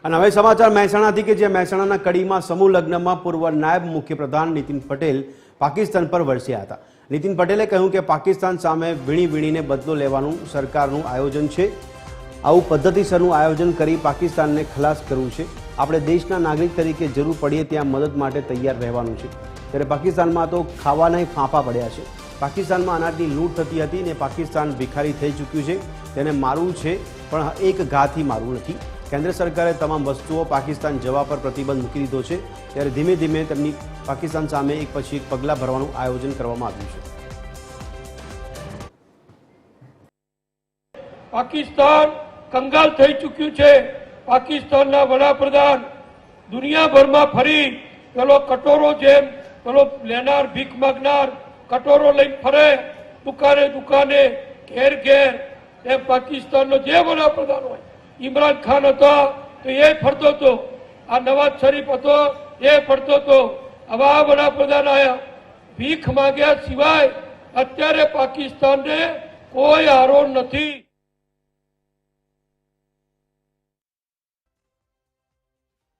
અને હવે સમાચાર મહેસાણાથી કે જે મહેસાણાના કડીમાં સમૂહ લગ્નમાં પૂર્વ નાયબ મુખ્યપ્રધાન નીતિન પટેલ પાકિસ્તાન પર વરસ્યા હતા। નીતિન પટેલે કહ્યું કે પાકિસ્તાન સામે વીણી વીણીને બદલો લેવાનું સરકારનું આયોજન છે। આવું પદ્ધતિસરનું આયોજન કરી પાકિસ્તાનને ખલાસ કરવું છે। આપણે દેશના નાગરિક તરીકે જરૂર પડીએ ત્યાં મદદ માટે તૈયાર રહેવાનું છે। ત્યારે પાકિસ્તાનમાં તો ખાવાના ફાંફા પડ્યા છે। પાકિસ્તાનમાં અનાજની લૂંટ થતી હતી ને પાકિસ્તાન ભિખારી થઈ ચૂક્યું છે। તેને મારવું છે પણ એક ઘાથી મારવું નથી। કેન્દ્ર સરકારે તમામ વસ્તુઓ પાકિસ્તાન જવા પર પ્રતિબંધ મૂકી દીધો છે। ત્યારે ધીમે ધીમે તેમની પાકિસ્તાન સામે એક પછી એક પગલાં ભરવાનું આયોજન કરવામાં આવ્યું છે। પાકિસ્તાન કંગાલ થઈ ચૂક્યું છે। પાકિસ્તાનના વડાપ્રધાન દુનિયાભરમાં ફરી પેલો કટોરો જેમ પેલો લેનાર ભીખ માગનાર કટોરો લઈને ફરે દુકાને દુકાને ઘેર ઘેર। એ પાકિસ્તાનનો જે વડાપ્રધાન હોય, ઇમરાન ખાન હતો તો એ ફરતો હતો, આ નવાઝ શરીફ હતો એ ફરતો હતો। હવે આ વડાપ્રધાન આયા, ભીખ માગ્યા સિવાય અત્યારે પાકિસ્તાનને કોઈ આરો નથી।